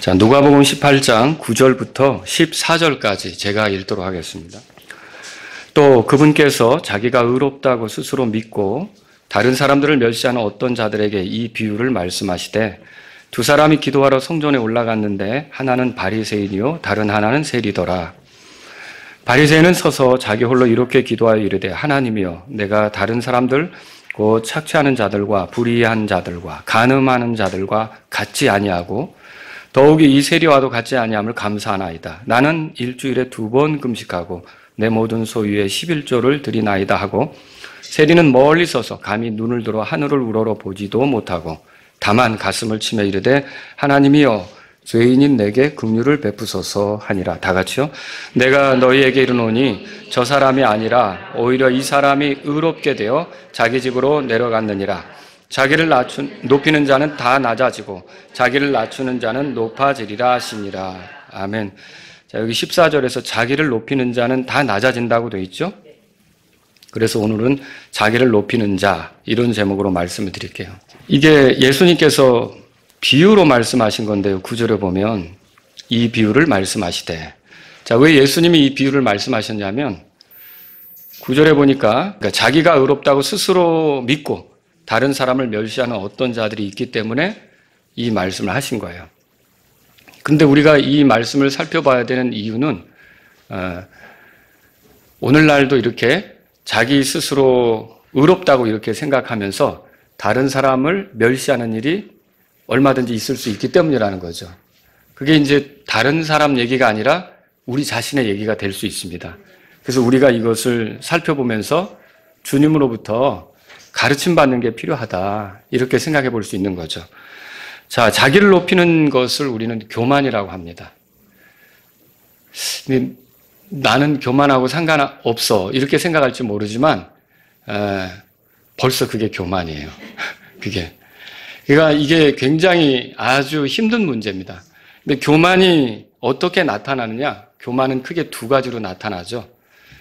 자, 누가복음 18장 9절부터 14절까지 제가 읽도록 하겠습니다. 또 그분께서 자기가 의롭다고 스스로 믿고 다른 사람들을 멸시하는 어떤 자들에게 이 비유를 말씀하시되, 두 사람이 기도하러 성전에 올라갔는데 하나는 바리새인이요 다른 하나는 세리더라. 바리새인은 서서 자기 홀로 이렇게 기도하여 이르되, 하나님이여, 내가 다른 사람들 곧 착취하는 자들과 불의한 자들과 간음하는 자들과 같지 아니하고 더욱이 이 세리와도 같지 아니함을 감사하나이다. 나는 일주일에 2번 금식하고 내 모든 소유의 11조를 드리나이다 하고, 세리는 멀리 서서 감히 눈을 들어 하늘을 우러러 보지도 못하고 다만 가슴을 치며 이르되, 하나님이여, 죄인인 내게 긍휼을 베푸소서 하니라. 다 같이요. 내가 너희에게 이르노니 저 사람이 아니라 오히려 이 사람이 의롭게 되어 자기 집으로 내려갔느니라. 자기를 높이는 자는 다 낮아지고 자기를 낮추는 자는 높아지리라 하시니라. 아멘. 자, 여기 14절에서 자기를 높이는 자는 다 낮아진다고 되어 있죠. 그래서 오늘은 자기를 높이는 자, 이런 제목으로 말씀을 드릴게요. 이게 예수님께서 비유로 말씀하신 건데요. 9절에 보면 이 비유를 말씀하시되, 자, 왜 예수님이 이 비유를 말씀하셨냐면 9절에 보니까 자기가 의롭다고 스스로 믿고 다른 사람을 멸시하는 어떤 자들이 있기 때문에 이 말씀을 하신 거예요. 그런데 우리가 이 말씀을 살펴봐야 되는 이유는 오늘날도 이렇게 자기 스스로 의롭다고 이렇게 생각하면서 다른 사람을 멸시하는 일이 얼마든지 있을 수 있기 때문이라는 거죠. 그게 이제 다른 사람 얘기가 아니라 우리 자신의 얘기가 될 수 있습니다. 그래서 우리가 이것을 살펴보면서 주님으로부터 가르침 받는 게 필요하다, 이렇게 생각해 볼 수 있는 거죠. 자, 자기를 높이는 것을 우리는 교만이라고 합니다. 나는 교만하고 상관없어, 이렇게 생각할지 모르지만 벌써 그게 교만이에요. 그러니까 이게 굉장히 아주 힘든 문제입니다. 근데 교만이 어떻게 나타나느냐? 교만은 크게 2가지로 나타나죠.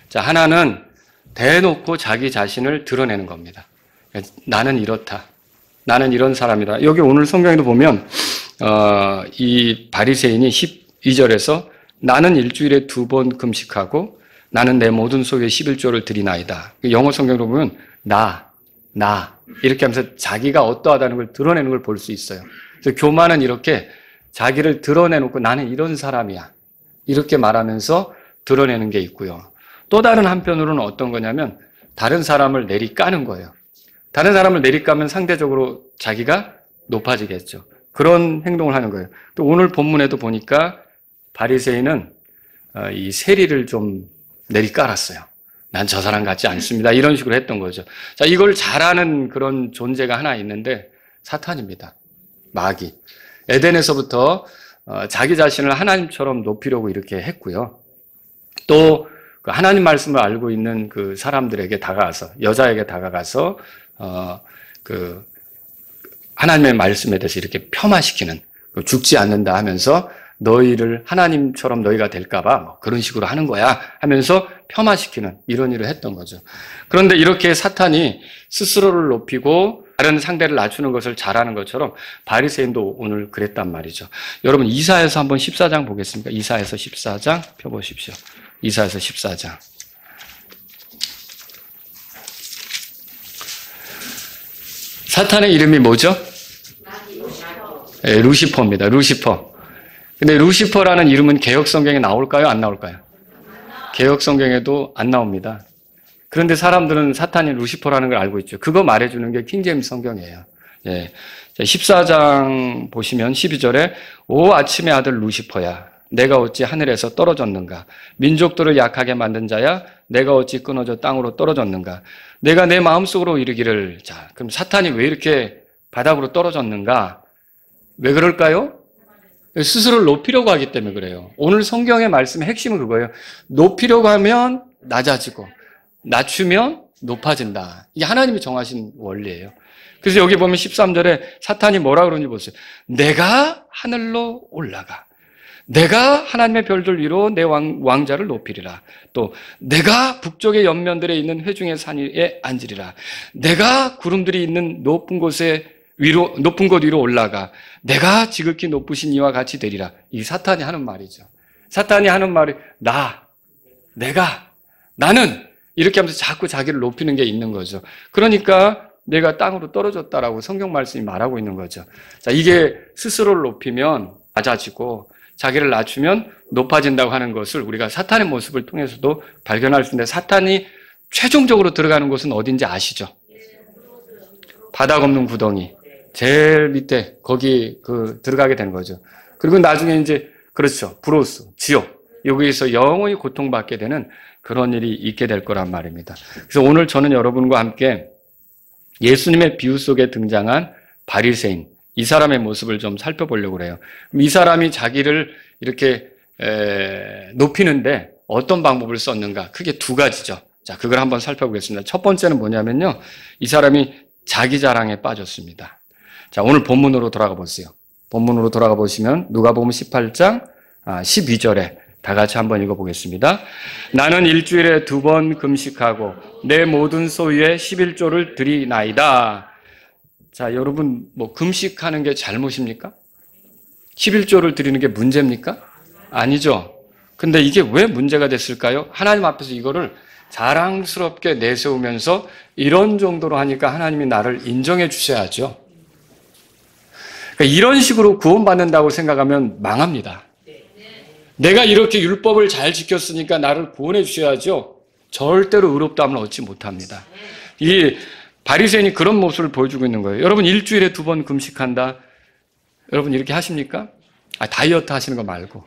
자, 하나는 대놓고 자기 자신을 드러내는 겁니다. 나는 이렇다. 나는 이런 사람이다. 여기 오늘 성경에도 보면 이 바리새인이 12절에서 나는 일주일에 2번 금식하고 나는 내 모든 소유의 11조를 드리나이다. 영어 성경으로 보면 나 이렇게 하면서 자기가 어떠하다는 걸 드러내는 걸 볼 수 있어요. 그래서 교만은 이렇게 자기를 드러내놓고 나는 이런 사람이야, 이렇게 말하면서 드러내는 게 있고요. 또 다른 한편으로는 어떤 거냐면 다른 사람을 내리까는 거예요. 다른 사람을 내리까면 상대적으로 자기가 높아지겠죠. 그런 행동을 하는 거예요. 또 오늘 본문에도 보니까 바리새인은 이 세리를 좀 내리깔았어요. 난 저 사람 같지 않습니다, 이런 식으로 했던 거죠. 자, 이걸 잘하는 그런 존재가 하나 있는데 사탄입니다. 마귀. 에덴에서부터 자기 자신을 하나님처럼 높이려고 이렇게 했고요. 또 그 하나님 말씀을 알고 있는 그 사람들에게 다가가서, 여자에게 다가가서 그 하나님의 말씀에 대해서 이렇게 폄하시키는, 죽지 않는다 하면서 너희를 하나님처럼 너희가 될까봐 뭐 그런 식으로 하는 거야 하면서 폄하시키는 이런 일을 했던 거죠. 그런데 이렇게 사탄이 스스로를 높이고 다른 상대를 낮추는 것을 잘하는 것처럼 바리새인도 오늘 그랬단 말이죠. 여러분, 이사야서 한번 14장 보겠습니까? 이사야서 14장 펴보십시오. 이사야서 14장. 사탄의 이름이 뭐죠? 네, 루시퍼입니다. 루시퍼. 근데 루시퍼라는 이름은 개역 성경에 나올까요? 안 나올까요? 개역 성경에도 안 나옵니다. 그런데 사람들은 사탄이 루시퍼라는 걸 알고 있죠. 그거 말해주는 게 킹제임스 성경이에요. 예. 14장 보시면 12절에 오 아침의 아들 루시퍼야, 내가 어찌 하늘에서 떨어졌는가? 민족들을 약하게 만든 자야, 내가 어찌 끊어져 땅으로 떨어졌는가? 내가 내 마음속으로 이르기를. 자, 그럼 사탄이 왜 이렇게 바닥으로 떨어졌는가? 왜 그럴까요? 스스로를 높이려고 하기 때문에 그래요. 오늘 성경의 말씀의 핵심은 그거예요. 높이려고 하면 낮아지고 낮추면 높아진다. 이게 하나님이 정하신 원리예요. 그래서 여기 보면 13절에 사탄이 뭐라 그러는지 보세요. 내가 하늘로 올라가. 내가 하나님의 별들 위로 내 왕자를 높이리라. 또 내가 북쪽의 옆면들에 있는 회중의 산 위에 앉으리라. 내가 구름들이 있는 높은 곳에 위로, 높은 곳 위로 올라가. 내가 지극히 높으신 이와 같이 되리라. 이 사탄이 하는 말이죠. 사탄이 하는 말이, 내가, 나는, 이렇게 하면서 자꾸 자기를 높이는 게 있는 거죠. 그러니까 내가 땅으로 떨어졌다라고 성경 말씀이 말하고 있는 거죠. 자, 이게 스스로를 높이면 낮아지고 자기를 낮추면 높아진다고 하는 것을 우리가 사탄의 모습을 통해서도 발견할 수 있는데, 사탄이 최종적으로 들어가는 곳은 어딘지 아시죠? 바닥 없는 구덩이. 제일 밑에, 거기, 들어가게 되는 거죠. 그리고 나중에 이제, 그렇죠. 브로스, 지옥. 여기에서 영원히 고통받게 되는 그런 일이 있게 될 거란 말입니다. 그래서 오늘 저는 여러분과 함께 예수님의 비유 속에 등장한 바리새인, 이 사람의 모습을 좀 살펴보려고 해요. 이 사람이 자기를 이렇게 높이는데 어떤 방법을 썼는가? 크게 두 가지죠. 자, 그걸 한번 살펴보겠습니다. 첫 번째는 뭐냐면요. 이 사람이 자기 자랑에 빠졌습니다. 자, 오늘 본문으로 돌아가 보세요. 본문으로 돌아가 보시면 누가복음 18장 12절에 다 같이 한번 읽어보겠습니다. 나는 일주일에 2번 금식하고 내 모든 소유의 11조를 드리나이다. 자, 여러분, 금식하는 게 잘못입니까? 11조를 드리는 게 문제입니까? 아니죠. 근데 이게 왜 문제가 됐을까요? 하나님 앞에서 이거를 자랑스럽게 내세우면서 이런 정도로 하니까 하나님이 나를 인정해 주셔야죠. 그러니까 이런 식으로 구원받는다고 생각하면 망합니다. 내가 이렇게 율법을 잘 지켰으니까 나를 구원해 주셔야죠. 절대로 의롭다함을 얻지 못합니다. 이 바리새인이 그런 모습을 보여주고 있는 거예요. 여러분, 일주일에 2번 금식한다. 여러분 이렇게 하십니까? 다이어트 하시는 거 말고.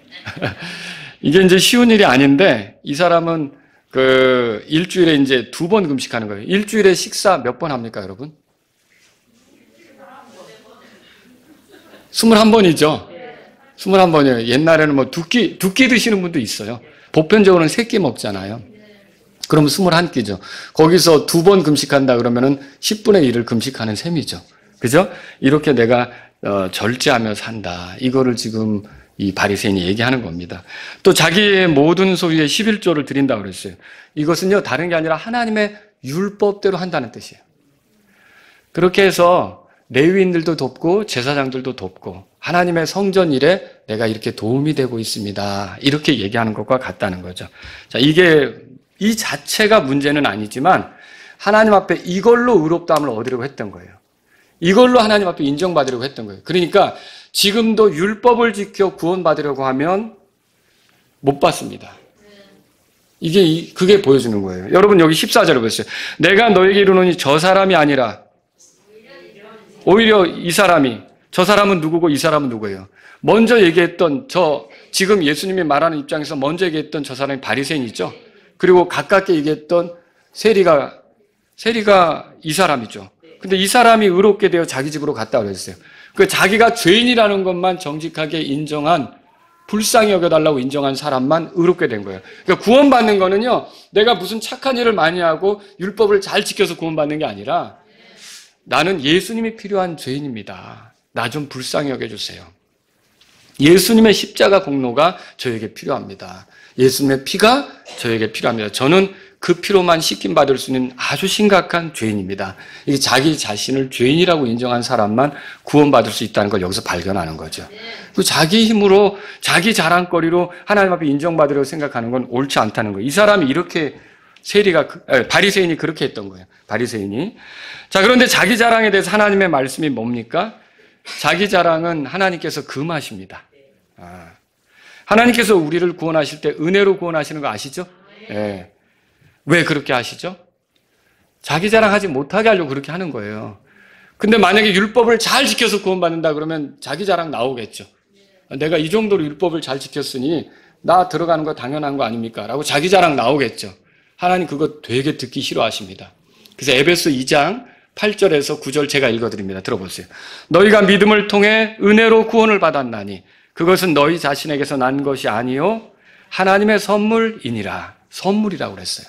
이게 이제 쉬운 일이 아닌데, 이 사람은 일주일에 이제 2번 금식하는 거예요. 일주일에 식사 몇 번 합니까, 여러분? 21번이죠. 21번이에요. 옛날에는 두 끼 드시는 분도 있어요. 보편적으로는 3끼 먹잖아요. 그러면 21끼죠. 거기서 2번 금식한다 그러면은 10분의 1을 금식하는 셈이죠. 그죠? 이렇게 내가 절제하며 산다. 이거를 지금 이 바리새인이 얘기하는 겁니다. 또 자기의 모든 소유의 11조를 드린다고 그랬어요. 이것은요, 다른 게 아니라 하나님의 율법대로 한다는 뜻이에요. 그렇게 해서 레위인들도 돕고 제사장들도 돕고 하나님의 성전 일에 내가 이렇게 도움이 되고 있습니다. 이렇게 얘기하는 것과 같다는 거죠. 자, 이 자체가 문제는 아니지만 하나님 앞에 이걸로 의롭다함을 얻으려고 했던 거예요. 이걸로 하나님 앞에 인정받으려고 했던 거예요. 그러니까 지금도 율법을 지켜 구원받으려고 하면 못 받습니다. 그게 보여주는 거예요. 여러분 여기 14절을 보세요. 내가 너에게 이르노니 저 사람이 아니라 오히려 이 사람이, 저 사람은 누구고 이 사람은 누구예요? 먼저 얘기했던 지금 예수님이 말하는 입장에서 먼저 얘기했던 저 사람이 바리새인이죠. 그리고 가깝게 얘기했던 세리가 이 사람이죠. 근데 이 사람이 의롭게 되어 자기 집으로 갔다 그랬어요. 자기가 죄인이라는 것만 정직하게 인정한, 불쌍히 여겨달라고 인정한 사람만 의롭게 된 거예요. 그러니까 구원받는 거는요, 내가 무슨 착한 일을 많이 하고 율법을 잘 지켜서 구원받는 게 아니라 나는 예수님이 필요한 죄인입니다. 나 좀 불쌍히 여겨주세요. 예수님의 십자가 공로가 저에게 필요합니다. 예수님의 피가 저에게 필요합니다. 저는 그 피로만 씻김받을 수 있는 아주 심각한 죄인입니다. 이게 자기 자신을 죄인이라고 인정한 사람만 구원받을 수 있다는 걸 여기서 발견하는 거죠. 그 자기 힘으로, 자기 자랑거리로 하나님 앞에 인정받으려고 생각하는 건 옳지 않다는 거예요. 이 사람이 이렇게 바리새인이 그렇게 했던 거예요. 바리새인이. 자, 그런데 자기 자랑에 대해서 하나님의 말씀이 뭡니까? 자기 자랑은 하나님께서 금하십니다. 하나님께서 우리를 구원하실 때 은혜로 구원하시는 거 아시죠? 네. 왜 그렇게 하시죠? 자기 자랑하지 못하게 하려고 그렇게 하는 거예요. 근데 만약에 율법을 잘 지켜서 구원받는다 그러면 자기 자랑 나오겠죠. 내가 이 정도로 율법을 잘 지켰으니 나 들어가는 거 당연한 거 아닙니까? 라고 자기 자랑 나오겠죠. 하나님 그거 되게 듣기 싫어하십니다. 그래서 에베소 2장 8절에서 9절 제가 읽어드립니다. 들어보세요. 너희가 믿음을 통해 은혜로 구원을 받았나니 그것은 너희 자신에게서 난 것이 아니요 하나님의 선물이니라. 선물이라고 그랬어요.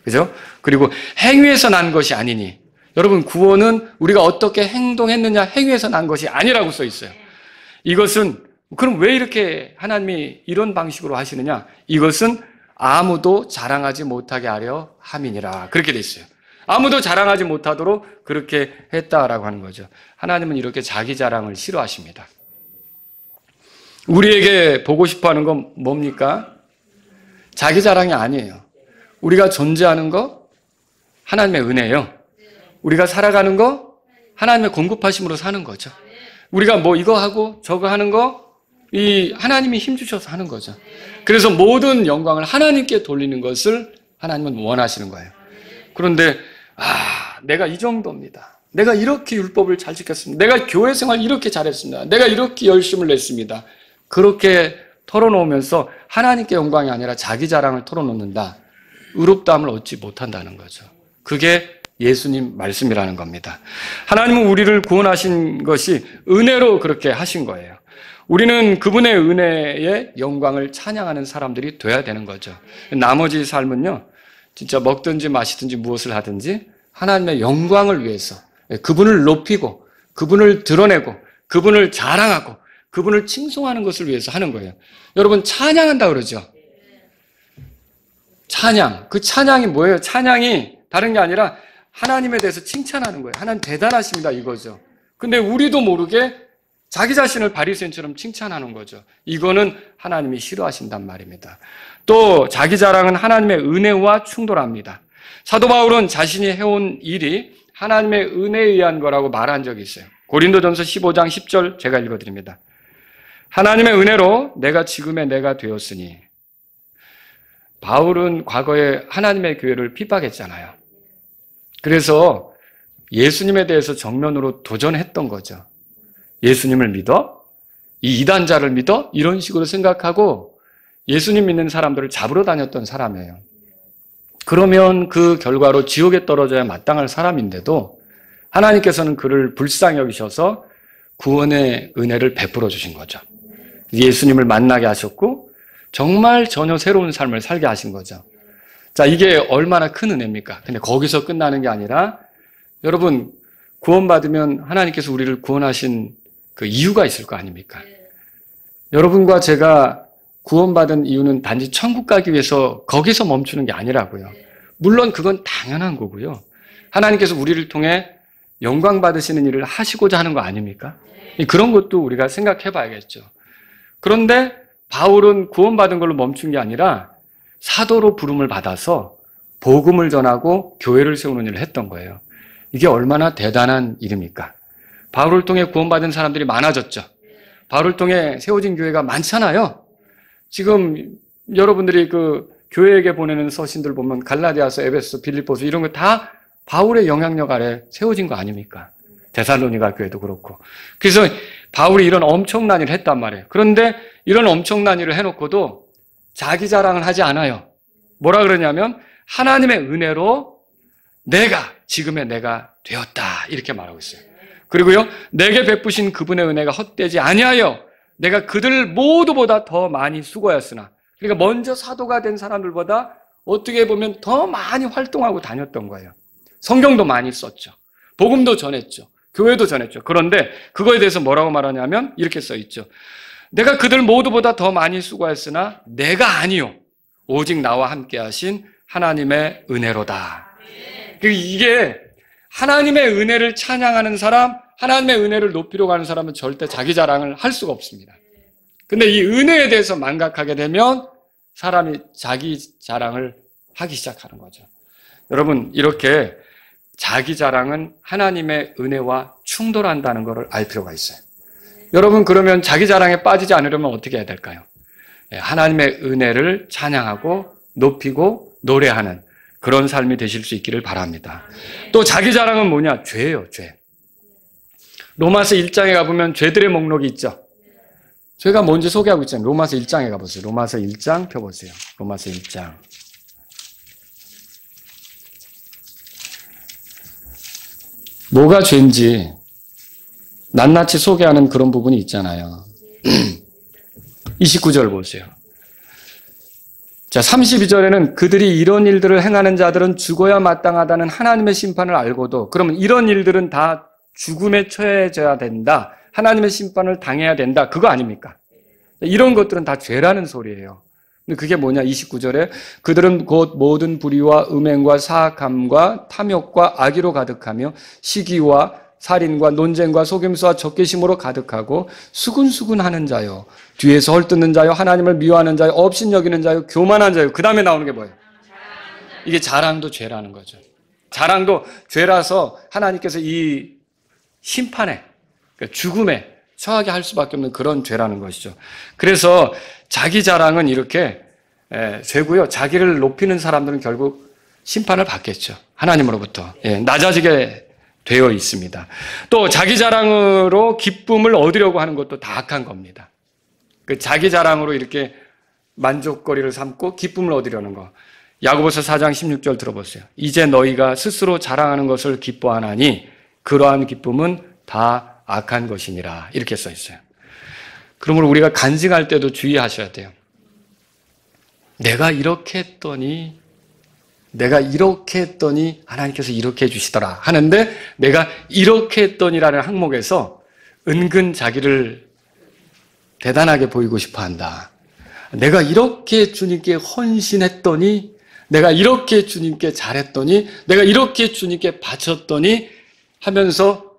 그죠? 그리고 행위에서 난 것이 아니니, 여러분 구원은 우리가 어떻게 행동했느냐 행위에서 난 것이 아니라고 써 있어요. 이것은 그럼 왜 이렇게 하나님이 이런 방식으로 하시느냐? 이것은 아무도 자랑하지 못하게 하려 함이니라. 그렇게 돼 있어요. 아무도 자랑하지 못하도록 그렇게 했다라고 하는 거죠. 하나님은 이렇게 자기 자랑을 싫어하십니다. 우리에게 보고 싶어하는 건 뭡니까? 자기 자랑이 아니에요. 우리가 존재하는 거 하나님의 은혜예요. 우리가 살아가는 거 하나님의 공급하심으로 사는 거죠. 우리가 뭐 이거 하고 저거 하는 거 이 하나님이 힘주셔서 하는 거죠. 그래서 모든 영광을 하나님께 돌리는 것을 하나님은 원하시는 거예요. 그런데 내가 이 정도입니다. 내가 이렇게 율법을 잘 지켰습니다. 내가 교회 생활 이렇게 잘했습니다. 내가 이렇게 열심을 냈습니다. 그렇게 털어놓으면서 하나님께 영광이 아니라 자기 자랑을 털어놓는다. 의롭다함을 얻지 못한다는 거죠. 그게 예수님 말씀이라는 겁니다. 하나님은 우리를 구원하신 것이 은혜로 그렇게 하신 거예요. 우리는 그분의 은혜의 영광을 찬양하는 사람들이 돼야 되는 거죠. 나머지 삶은요, 진짜 먹든지 마시든지 무엇을 하든지 하나님의 영광을 위해서 그분을 높이고 그분을 드러내고 그분을 자랑하고 그분을 칭송하는 것을 위해서 하는 거예요. 여러분 찬양한다 그러죠. 찬양. 그 찬양이 뭐예요? 찬양이 다른 게 아니라 하나님에 대해서 칭찬하는 거예요. 하나님 대단하십니다 이거죠. 근데 우리도 모르게 자기 자신을 바리새인처럼 칭찬하는 거죠. 이거는 하나님이 싫어하신단 말입니다. 또 자기 자랑은 하나님의 은혜와 충돌합니다. 사도 바울은 자신이 해온 일이 하나님의 은혜에 의한 거라고 말한 적이 있어요. 고린도전서 15장 10절 제가 읽어드립니다. 하나님의 은혜로 내가 지금의 내가 되었으니. 바울은 과거에 하나님의 교회를 핍박했잖아요. 그래서 예수님에 대해서 정면으로 도전했던 거죠. 예수님을 믿어? 이 이단자를 믿어? 이런 식으로 생각하고 예수님 믿는 사람들을 잡으러 다녔던 사람이에요. 그러면 그 결과로 지옥에 떨어져야 마땅할 사람인데도 하나님께서는 그를 불쌍히 여기셔서 구원의 은혜를 베풀어 주신 거죠. 예수님을 만나게 하셨고 정말 전혀 새로운 삶을 살게 하신 거죠. 자, 이게 얼마나 큰 은혜입니까? 근데 거기서 끝나는 게 아니라 여러분 구원받으면 하나님께서 우리를 구원하신 그 이유가 있을 거 아닙니까? 여러분과 제가 구원받은 이유는 단지 천국 가기 위해서 거기서 멈추는 게 아니라고요. 물론 그건 당연한 거고요. 하나님께서 우리를 통해 영광 받으시는 일을 하시고자 하는 거 아닙니까? 그런 것도 우리가 생각해 봐야겠죠. 그런데 바울은 구원받은 걸로 멈춘 게 아니라 사도로 부름을 받아서 복음을 전하고 교회를 세우는 일을 했던 거예요. 이게 얼마나 대단한 일입니까? 바울을 통해 구원받은 사람들이 많아졌죠. 바울을 통해 세워진 교회가 많잖아요. 지금 여러분들이 그 교회에게 보내는 서신들 보면 갈라디아서, 에베소, 빌립보서 이런 거 다 바울의 영향력 아래 세워진 거 아닙니까? 데살로니가 교회도 그렇고. 그래서 바울이 이런 엄청난 일을 했단 말이에요. 그런데 이런 엄청난 일을 해놓고도 자기 자랑을 하지 않아요. 뭐라 그러냐면 하나님의 은혜로 내가 지금의 내가 되었다 이렇게 말하고 있어요. 그리고요, 내게 베푸신 그분의 은혜가 헛되지 아니하여 내가 그들 모두보다 더 많이 수고하였으나, 그러니까 먼저 사도가 된 사람들보다 어떻게 보면 더 많이 활동하고 다녔던 거예요. 성경도 많이 썼죠. 복음도 전했죠. 교회도 전했죠. 그런데 그거에 대해서 뭐라고 말하냐면 이렇게 써 있죠. 내가 그들 모두보다 더 많이 수고했으나 내가 아니요 오직 나와 함께 하신 하나님의 은혜로다. 이게 하나님의 은혜를 찬양하는 사람, 하나님의 은혜를 높이려고 하는 사람은 절대 자기 자랑을 할 수가 없습니다. 근데 이 은혜에 대해서 망각하게 되면 사람이 자기 자랑을 하기 시작하는 거죠. 여러분, 이렇게 자기 자랑은 하나님의 은혜와 충돌한다는 것을 알 필요가 있어요. 여러분, 그러면 자기 자랑에 빠지지 않으려면 어떻게 해야 될까요? 하나님의 은혜를 찬양하고 높이고 노래하는 그런 삶이 되실 수 있기를 바랍니다. 또 자기 자랑은 뭐냐? 죄예요, 죄. 로마서 1장에 가보면 죄들의 목록이 있죠. 죄가 뭔지 소개하고 있잖아요. 로마서 1장에 가보세요. 로마서 1장 펴보세요. 로마서 1장. 뭐가 죄인지 낱낱이 소개하는 그런 부분이 있잖아요. 29절 보세요. 자, 32절에는 그들이 이런 일들을 행하는 자들은 죽어야 마땅하다는 하나님의 심판을 알고도, 그러면 이런 일들은 다 죽음에 처해져야 된다. 하나님의 심판을 당해야 된다. 그거 아닙니까? 이런 것들은 다 죄라는 소리예요. 근데 그게 뭐냐? 29절에 그들은 곧 모든 불의와 음행과 사악함과 탐욕과 악의로 가득하며 시기와 살인과 논쟁과 속임수와 적개심으로 가득하고 수근수근하는 자요, 뒤에서 헐뜯는 자요, 하나님을 미워하는 자요, 업신여기는 자요, 교만한 자요. 그 다음에 나오는 게 뭐예요? 이게 자랑도 죄라는 거죠. 자랑도 죄라서 하나님께서 이 심판에, 그러니까 죽음에 처하게 할 수밖에 없는 그런 죄라는 것이죠. 그래서 자기 자랑은 이렇게 죄고요. 자기를 높이는 사람들은 결국 심판을 받겠죠. 하나님으로부터 낮아지게 되어 있습니다. 또 자기 자랑으로 기쁨을 얻으려고 하는 것도 다 악한 겁니다. 그 자기 자랑으로 이렇게 만족거리를 삼고 기쁨을 얻으려는 거. 야고보서 4장 16절 들어보세요. 이제 너희가 스스로 자랑하는 것을 기뻐하나니 그러한 기쁨은 다 악한 것이니라. 이렇게 써 있어요. 그러므로 우리가 간증할 때도 주의하셔야 돼요. 내가 이렇게 했더니 하나님께서 이렇게 해주시더라 하는데, 내가 이렇게 했더니라는 항목에서 은근 자기를 대단하게 보이고 싶어 한다. 내가 이렇게 주님께 헌신했더니, 내가 이렇게 주님께 잘했더니, 내가 이렇게 주님께 바쳤더니 하면서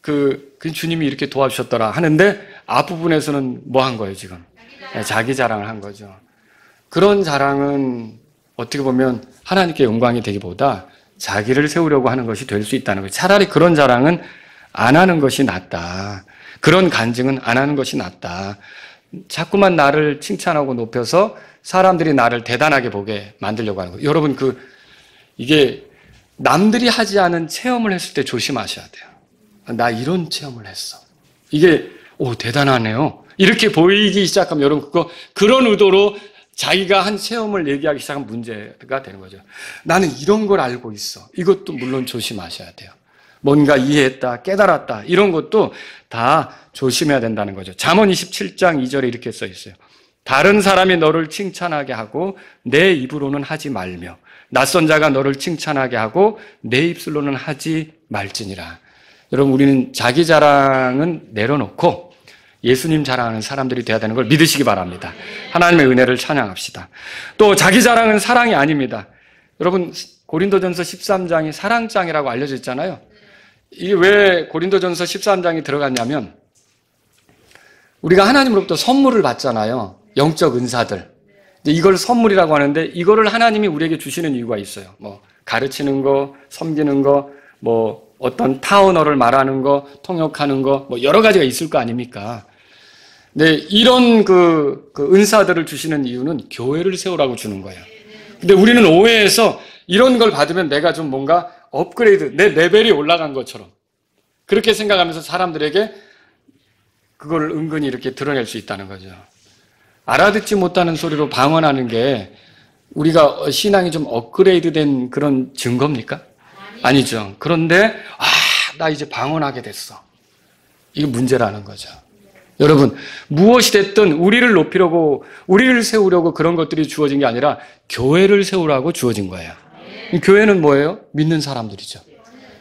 그 주님이 이렇게 도와주셨더라 하는데, 앞부분에서는 뭐 한 거예요, 지금? 자기 자랑을 한 거죠. 그런 자랑은 어떻게 보면 하나님께 영광이 되기보다 자기를 세우려고 하는 것이 될 수 있다는 거예요. 차라리 그런 자랑은 안 하는 것이 낫다. 그런 간증은 안 하는 것이 낫다. 자꾸만 나를 칭찬하고 높여서 사람들이 나를 대단하게 보게 만들려고 하는 거예요. 여러분, 이게 남들이 하지 않은 체험을 했을 때 조심하셔야 돼요. 나 이런 체험을 했어. 이게 대단하네요. 이렇게 보이기 시작하면 여러분 그런 의도로 자기가 한 체험을 얘기하기 시작하면 문제가 되는 거죠. 나는 이런 걸 알고 있어. 이것도 물론 조심하셔야 돼요. 뭔가 이해했다, 깨달았다, 이런 것도 다 조심해야 된다는 거죠. 잠언 27장 2절에 이렇게 써 있어요. 다른 사람이 너를 칭찬하게 하고 내 입으로는 하지 말며 낯선 자가 너를 칭찬하게 하고 내 입술로는 하지 말지니라. 여러분, 우리는 자기 자랑은 내려놓고 예수님 자랑하는 사람들이 되어야 되는 걸 믿으시기 바랍니다. 하나님의 은혜를 찬양합시다. 또 자기 자랑은 사랑이 아닙니다. 여러분, 고린도전서 13장이 사랑장이라고 알려져 있잖아요. 이게 왜 고린도전서 13장이 들어갔냐면, 우리가 하나님으로부터 선물을 받잖아요. 영적 은사들. 이걸 선물이라고 하는데, 이거를 하나님이 우리에게 주시는 이유가 있어요. 가르치는 거, 섬기는 거, 어떤 타언어를 말하는 거, 통역하는 거, 여러 가지가 있을 거 아닙니까? 네, 이런 은사들을 주시는 이유는 교회를 세우라고 주는 거예요. 근데 우리는 오해해서 이런 걸 받으면 내가 좀 뭔가 업그레이드, 내 레벨이 올라간 것처럼 그렇게 생각하면서 사람들에게 그걸 은근히 이렇게 드러낼 수 있다는 거죠. 알아듣지 못하는 소리로 방언하는 게 우리가 신앙이 좀 업그레이드 된 그런 증거입니까? 아니죠. 그런데 나 이제 방언하게 됐어. 이게 문제라는 거죠. 여러분, 무엇이 됐든 우리를 높이려고, 우리를 세우려고 그런 것들이 주어진 게 아니라 교회를 세우라고 주어진 거예요. 교회는 뭐예요? 믿는 사람들이죠.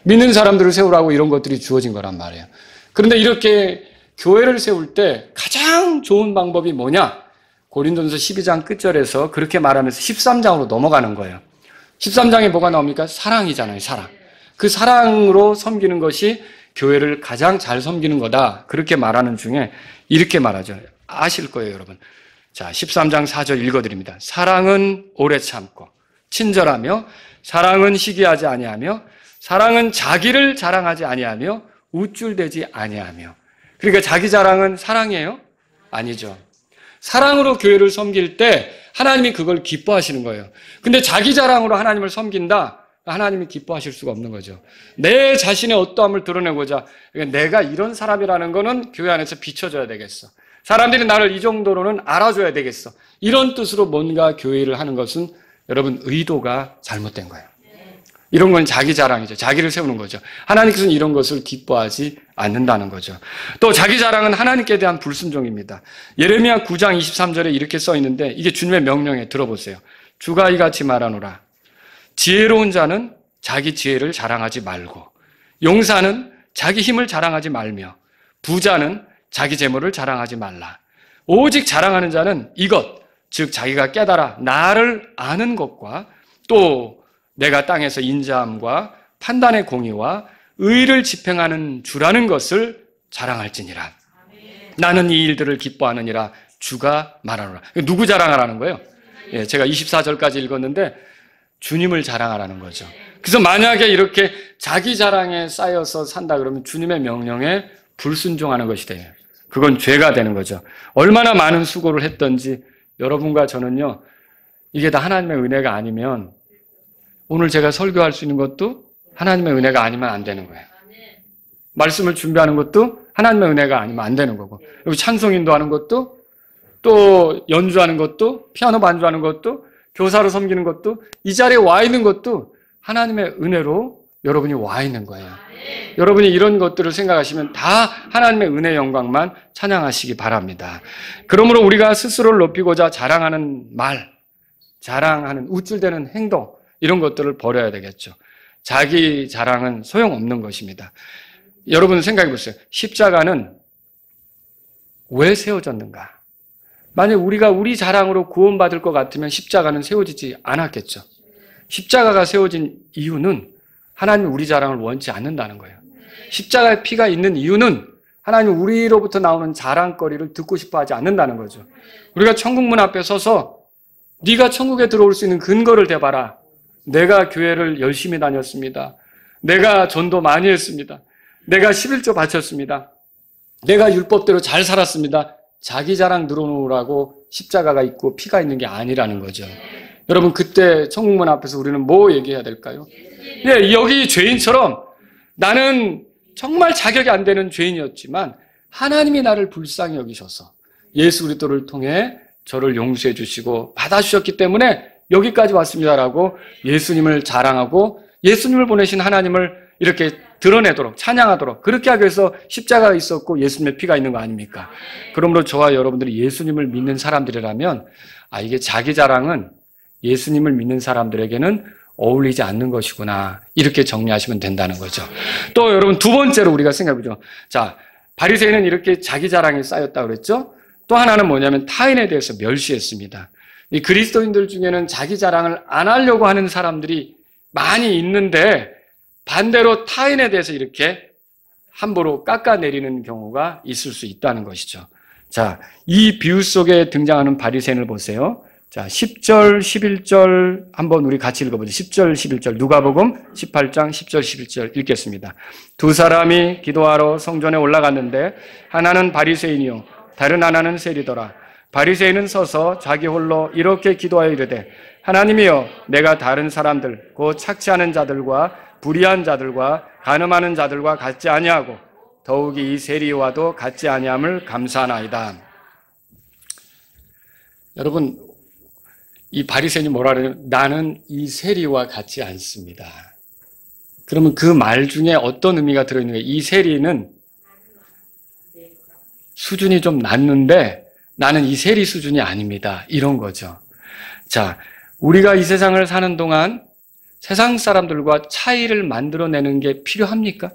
믿는 사람들을 세우라고 이런 것들이 주어진 거란 말이에요. 그런데 이렇게 교회를 세울 때 가장 좋은 방법이 뭐냐? 고린도전서 12장 끝절에서 그렇게 말하면서 13장으로 넘어가는 거예요. 13장에 뭐가 나옵니까? 사랑이잖아요, 사랑. 그 사랑으로 섬기는 것이 교회를 가장 잘 섬기는 거다. 그렇게 말하는 중에 이렇게 말하죠. 아실 거예요, 여러분. 자, 13장 4절 읽어드립니다. 사랑은 오래 참고 친절하며 사랑은 시기하지 아니하며 사랑은 자기를 자랑하지 아니하며 우쭐대지 아니하며. 그러니까 자기 자랑은 사랑이에요? 아니죠. 사랑으로 교회를 섬길 때 하나님이 그걸 기뻐하시는 거예요. 근데 자기 자랑으로 하나님을 섬긴다? 하나님이 기뻐하실 수가 없는 거죠. 내 자신의 어떠함을 드러내고자, 그러니까 내가 이런 사람이라는 거는 교회 안에서 비춰줘야 되겠어. 사람들이 나를 이 정도로는 알아줘야 되겠어. 이런 뜻으로 뭔가 교회를 하는 것은 여러분 의도가 잘못된 거예요. 이런 건 자기 자랑이죠. 자기를 세우는 거죠. 하나님께서는 이런 것을 기뻐하지 않는다는 거죠. 또 자기 자랑은 하나님께 대한 불순종입니다. 예레미야 9장 23절에 이렇게 써 있는데 이게 주님의 명령에 들어보세요. 주가 이같이 말하노라. 지혜로운 자는 자기 지혜를 자랑하지 말고 용사는 자기 힘을 자랑하지 말며 부자는 자기 재물을 자랑하지 말라. 오직 자랑하는 자는 이것 즉 자기가 깨달아 나를 아는 것과 또 내가 땅에서 인자함과 판단의 공의와 의를 집행하는 주라는 것을 자랑할지니라. 나는 이 일들을 기뻐하느니라 주가 말하노라. 누구 자랑하라는 거예요? 예, 제가 24절까지 읽었는데 주님을 자랑하라는 거죠. 그래서 만약에 이렇게 자기 자랑에 쌓여서 산다 그러면 주님의 명령에 불순종하는 것이 돼요. 그건 죄가 되는 거죠. 얼마나 많은 수고를 했던지 여러분과 저는요, 이게 다 하나님의 은혜가 아니면 오늘 제가 설교할 수 있는 것도 하나님의 은혜가 아니면 안 되는 거예요. 말씀을 준비하는 것도 하나님의 은혜가 아니면 안 되는 거고, 그리고 찬송 인도하는 것도 또 연주하는 것도 피아노 반주하는 것도 교사로 섬기는 것도 이 자리에 와 있는 것도 하나님의 은혜로 여러분이 와 있는 거예요. 여러분이 이런 것들을 생각하시면 다 하나님의 은혜 영광만 찬양하시기 바랍니다. 그러므로 우리가 스스로를 높이고자 자랑하는 말, 자랑하는 우쭐대는 행동 이런 것들을 버려야 되겠죠. 자기 자랑은 소용없는 것입니다. 여러분 생각해 보세요. 십자가는 왜 세워졌는가? 만약 우리가 우리 자랑으로 구원받을 것 같으면 십자가는 세워지지 않았겠죠. 십자가가 세워진 이유는 하나님이 우리 자랑을 원치 않는다는 거예요. 십자가의 피가 있는 이유는 하나님이 우리로부터 나오는 자랑거리를 듣고 싶어 하지 않는다는 거죠. 우리가 천국문 앞에 서서 네가 천국에 들어올 수 있는 근거를 대봐라. 내가 교회를 열심히 다녔습니다. 내가 전도 많이 했습니다. 내가 11조 바쳤습니다. 내가 율법대로 잘 살았습니다. 자기 자랑 늘어놓으라고 십자가가 있고 피가 있는 게 아니라는 거죠. 여러분 그때 천국문 앞에서 우리는 뭐 얘기해야 될까요? 예, 여기 죄인처럼 나는 정말 자격이 안 되는 죄인이었지만 하나님이 나를 불쌍히 여기셔서 예수 그리스도를 통해 저를 용서해 주시고 받아주셨기 때문에 여기까지 왔습니다라고 예수님을 자랑하고 예수님을 보내신 하나님을 이렇게 드러내도록 찬양하도록 그렇게 하기 위해서 십자가가 있었고 예수님의 피가 있는 거 아닙니까? 그러므로 저와 여러분들이 예수님을 믿는 사람들이라면 이게 자기 자랑은 예수님을 믿는 사람들에게는 어울리지 않는 것이구나 이렇게 정리하시면 된다는 거죠. 또 여러분 두 번째로 우리가 생각해보죠. 자, 바리새인은 이렇게 자기 자랑이 쌓였다고 그랬죠. 또 하나는 뭐냐면 타인에 대해서 멸시했습니다. 이 그리스도인들 중에는 자기 자랑을 안 하려고 하는 사람들이 많이 있는데 반대로 타인에 대해서 이렇게 함부로 깎아내리는 경우가 있을 수 있다는 것이죠. 자, 이 비유 속에 등장하는 바리새인을 보세요. 자, 10절, 11절 한번 우리 같이 읽어보죠. 10절, 11절 누가복음 18장 10절, 11절 읽겠습니다. 두 사람이 기도하러 성전에 올라갔는데 하나는 바리새인이요 다른 하나는 세리더라. 바리새인은 서서 자기 홀로 이렇게 기도하여 이르되 하나님이여 내가 다른 사람들 곧 착취하는 자들과 불의한 자들과 간음하는 자들과 같지 아니하고 더욱이 이 세리와도 같지 아니함을 감사하나이다. 여러분 이 바리새인이 뭐라 그래요? 나는 이 세리와 같지 않습니다. 그러면 그 말 중에 어떤 의미가 들어있는 거예요? 이 세리는 수준이 좀 낮는데 나는 이 세리 수준이 아닙니다. 이런 거죠. 자, 우리가 이 세상을 사는 동안 세상 사람들과 차이를 만들어내는 게 필요합니까?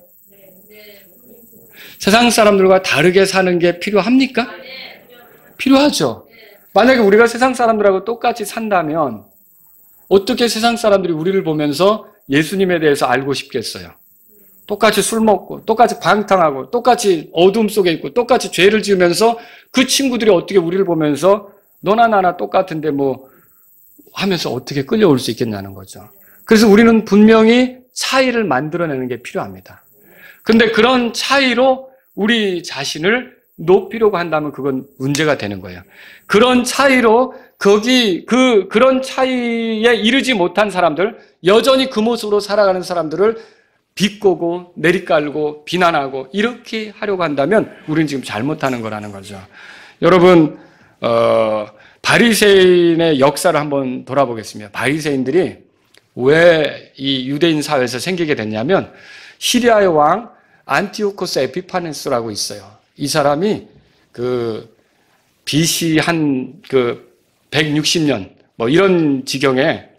세상 사람들과 다르게 사는 게 필요합니까? 필요하죠. 만약에 우리가 세상 사람들하고 똑같이 산다면 어떻게 세상 사람들이 우리를 보면서 예수님에 대해서 알고 싶겠어요? 똑같이 술 먹고 똑같이 방탕하고 똑같이 어둠 속에 있고 똑같이 죄를 지으면서 그 친구들이 어떻게 우리를 보면서 너나 나나 똑같은데 뭐 하면서 어떻게 끌려올 수 있겠냐는 거죠. 그래서 우리는 분명히 차이를 만들어내는 게 필요합니다. 그런데 그런 차이로 우리 자신을 높이려고 한다면 그건 문제가 되는 거예요. 그런 차이로 그런 차이에 이르지 못한 사람들, 여전히 그 모습으로 살아가는 사람들을 비꼬고 내리깔고 비난하고 이렇게 하려고 한다면 우리는 지금 잘못하는 거라는 거죠. 여러분 바리새인의 역사를 한번 돌아보겠습니다. 바리새인들이 왜 이 유대인 사회에서 생기게 됐냐면 시리아의 왕 안티오코스 에피파네스라고 있어요. 이 사람이 BC 한 160년 뭐 이런 지경에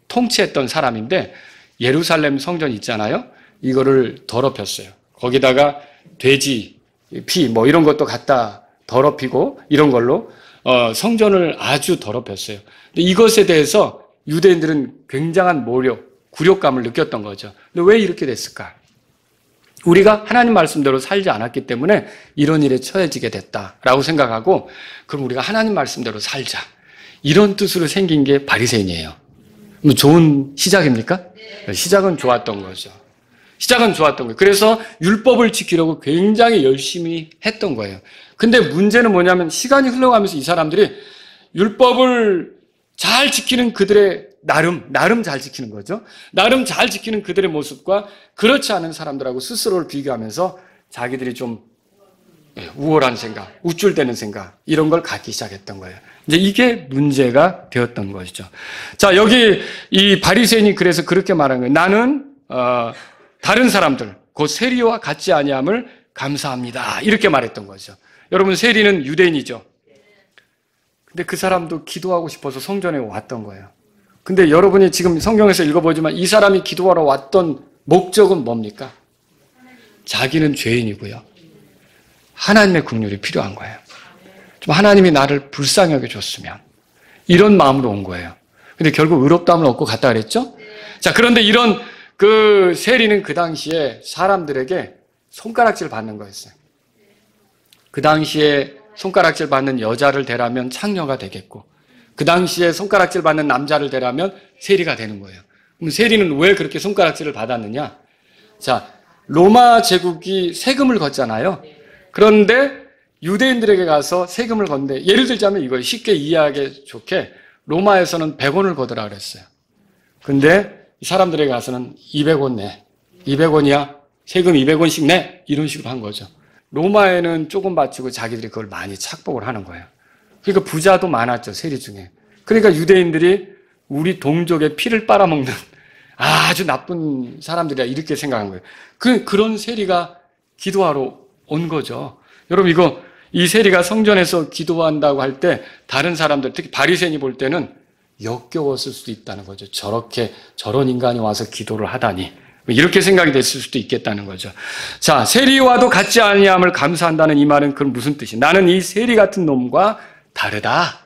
통치했던 사람인데 예루살렘 성전 있잖아요. 이거를 더럽혔어요. 거기다가 돼지 피 뭐 이런 것도 갖다 더럽히고 이런 걸로 성전을 아주 더럽혔어요. 근데 이것에 대해서 유대인들은 굉장한 모욕, 굴욕감을 느꼈던 거죠. 근데 왜 이렇게 됐을까? 우리가 하나님 말씀대로 살지 않았기 때문에 이런 일에 처해지게 됐다라고 생각하고, 그럼 우리가 하나님 말씀대로 살자, 이런 뜻으로 생긴 게 바리새인이에요. 좋은 시작입니까? 시작은 좋았던 거죠. 시작은 좋았던 거예요. 그래서 율법을 지키려고 굉장히 열심히 했던 거예요. 근데 문제는 뭐냐면 시간이 흘러가면서 이 사람들이 율법을 잘 지키는 그들의 나름 잘 지키는 거죠. 나름 잘 지키는 그들의 모습과 그렇지 않은 사람들하고 스스로를 비교하면서 자기들이 좀 우월한 생각, 우쭐대는 생각, 이런 걸 갖기 시작했던 거예요. 이제 이게 문제가 되었던 것이죠. 자, 여기 이 바리새인이 그래서 그렇게 말한 거예요. 나는 다른 사람들, 곧 세리와 같지 아니함을 감사합니다, 이렇게 말했던 거죠. 여러분, 세리는 유대인이죠. 근데 그 사람도 기도하고 싶어서 성전에 왔던 거예요. 근데 여러분이 지금 성경에서 읽어보지만 이 사람이 기도하러 왔던 목적은 뭡니까? 자기는 죄인이고요, 하나님의 긍휼이 필요한 거예요. 좀 하나님이 나를 불쌍히 여겨줬으면, 이런 마음으로 온 거예요. 근데 결국 의롭다함을 얻고 갔다 그랬죠? 자, 그런데 이런 그 세리는 그 당시에 사람들에게 손가락질 받는 거였어요. 그 당시에 손가락질 받는 여자를 대라면 창녀가 되겠고, 그 당시에 손가락질 받는 남자를 대라면 세리가 되는 거예요. 그럼 세리는 왜 그렇게 손가락질을 받았느냐? 자, 로마 제국이 세금을 걷잖아요. 그런데 유대인들에게 가서 세금을 건데, 예를 들자면 이거 쉽게 이해하기 좋게 로마에서는 100원을 거두라 그랬어요. 근데 이 사람들에게 가서는 200원 내. 200원이야? 세금 200원씩 내? 이런 식으로 한 거죠. 로마에는 조금 바치고 자기들이 그걸 많이 착복을 하는 거예요. 그러니까 부자도 많았죠, 세리 중에. 그러니까 유대인들이 우리 동족의 피를 빨아먹는 아주 나쁜 사람들이야, 이렇게 생각한 거예요. 그런 세리가 기도하러 온 거죠. 여러분, 이 세리가 성전에서 기도한다고 할 때 다른 사람들, 특히 바리새인이 볼 때는 역겨웠을 수도 있다는 거죠. 저런 인간이 와서 기도를 하다니, 이렇게 생각이 됐을 수도 있겠다는 거죠. 자, 세리와도 같지 아니함을 감사한다는 이 말은 그럼 무슨 뜻이? 나는 이 세리 같은 놈과 다르다.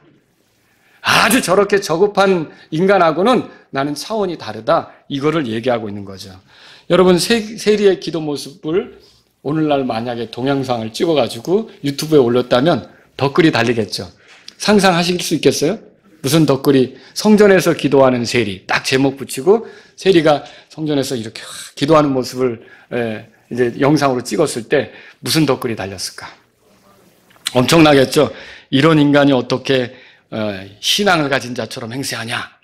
아주 저렇게 저급한 인간하고는 나는 차원이 다르다. 이거를 얘기하고 있는 거죠. 여러분, 세리의 기도 모습을 오늘날 만약에 동영상을 찍어가지고 유튜브에 올렸다면 댓글이 달리겠죠. 상상하실 수 있겠어요? 무슨 댓글이? 성전에서 기도하는 세리, 딱 제목 붙이고 세리가 성전에서 이렇게 기도하는 모습을 이제 영상으로 찍었을 때 무슨 댓글이 달렸을까? 엄청나겠죠. 이런 인간이 어떻게 신앙을 가진 자처럼 행세하냐?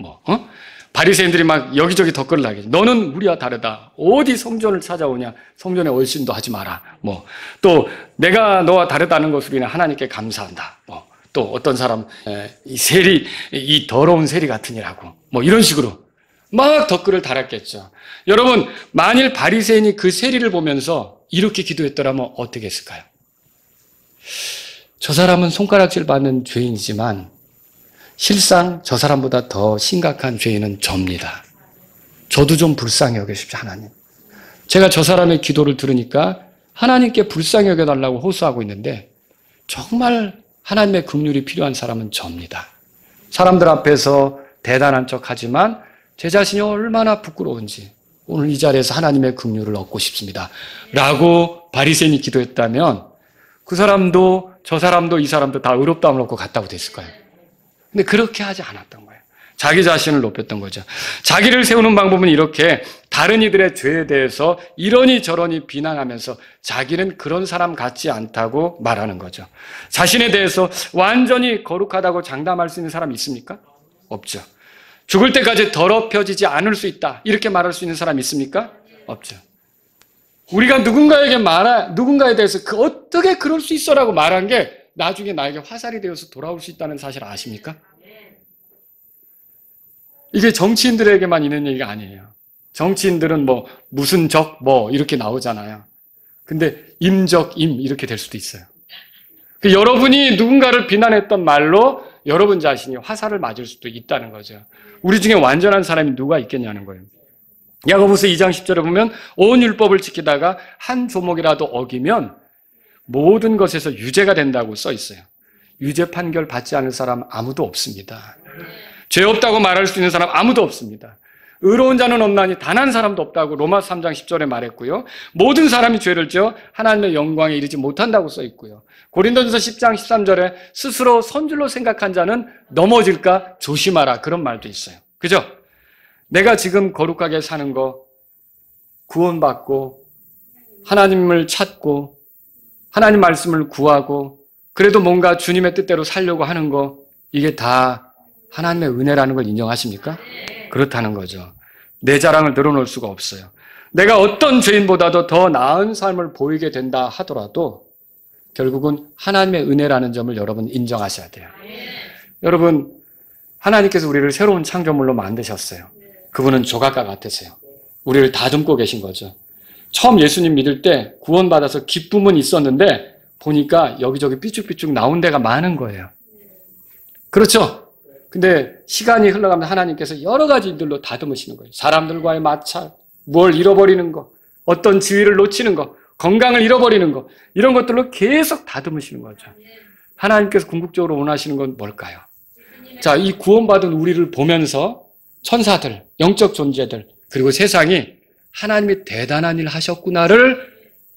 바리새인들이 막 여기저기 댓글을 하겠죠. 너는 우리와 다르다. 어디 성전을 찾아오냐? 성전에 얼씬도 하지 마라. 또 내가 너와 다르다는 것으로 인해 하나님께 감사한다. 또 어떤 사람 이 더러운 세리 같으니라고 이런 식으로 막 댓글을 달았겠죠. 여러분, 만일 바리새인이 그 세리를 보면서 이렇게 기도했더라면 어떻게 했을까요? 저 사람은 손가락질 받는 죄인이지만 실상 저 사람보다 더 심각한 죄인은 저입니다. 저도 좀 불쌍히 여기십시오, 하나님. 제가 저 사람의 기도를 들으니까 하나님께 불쌍히 여겨달라고 호소하고 있는데 정말 하나님의 긍휼이 필요한 사람은 저입니다. 사람들 앞에서 대단한 척하지만 제 자신이 얼마나 부끄러운지 오늘 이 자리에서 하나님의 긍휼을 얻고 싶습니다. 라고 바리새인이 기도했다면 그 사람도 저 사람도 이 사람도 다 의롭다함을 얻고 갔다고 됐을 거예요. 근데 그렇게 하지 않았던 거예요. 자기 자신을 높였던 거죠. 자기를 세우는 방법은 이렇게 다른 이들의 죄에 대해서 이러니 저러니 비난하면서 자기는 그런 사람 같지 않다고 말하는 거죠. 자신에 대해서 완전히 거룩하다고 장담할 수 있는 사람이 있습니까? 없죠. 죽을 때까지 더럽혀지지 않을 수 있다, 이렇게 말할 수 있는 사람이 있습니까? 없죠. 우리가 누군가에 대해서 어떻게 그럴 수 있어라고 말한 게 나중에 나에게 화살이 되어서 돌아올 수 있다는 사실 아십니까? 이게 정치인들에게만 있는 얘기가 아니에요. 정치인들은 무슨 적 이렇게 나오잖아요. 근데 임적임 이렇게 될 수도 있어요. 여러분이 누군가를 비난했던 말로 여러분 자신이 화살을 맞을 수도 있다는 거죠. 우리 중에 완전한 사람이 누가 있겠냐는 거예요. 야고보서 2장 10절에 보면 온 율법을 지키다가 한 조목이라도 어기면 모든 것에서 유죄가 된다고 써 있어요. 유죄 판결 받지 않을 사람 아무도 없습니다. 죄 없다고 말할 수 있는 사람 아무도 없습니다. 의로운 자는 없나니 단 한 사람도 없다고 로마서 3장 10절에 말했고요. 모든 사람이 죄를 지어 하나님의 영광에 이르지 못한다고 써 있고요. 고린도전서 10장 13절에 스스로 선줄로 생각한 자는 넘어질까 조심하라, 그런 말도 있어요. 그죠? 내가 지금 거룩하게 사는 거, 구원받고 하나님을 찾고 하나님 말씀을 구하고 그래도 뭔가 주님의 뜻대로 살려고 하는 거, 이게 다 하나님의 은혜라는 걸 인정하십니까? 그렇다는 거죠. 내 자랑을 늘어놓을 수가 없어요. 내가 어떤 죄인보다도 더 나은 삶을 보이게 된다 하더라도 결국은 하나님의 은혜라는 점을 여러분 인정하셔야 돼요. 여러분, 하나님께서 우리를 새로운 창조물로 만드셨어요. 그분은 조각가 같으세요. 우리를 다듬고 계신 거죠. 처음 예수님 믿을 때 구원받아서 기쁨은 있었는데 보니까 여기저기 삐쭉삐쭉 나온 데가 많은 거예요. 그렇죠? 근데 시간이 흘러가면 하나님께서 여러 가지 일들로 다듬으시는 거예요. 사람들과의 마찰, 뭘 잃어버리는 거, 어떤 지위를 놓치는 거, 건강을 잃어버리는 거, 이런 것들로 계속 다듬으시는 거죠. 하나님께서 궁극적으로 원하시는 건 뭘까요? 자, 이 구원받은 우리를 보면서 천사들, 영적 존재들, 그리고 세상이 하나님이 대단한 일 하셨구나를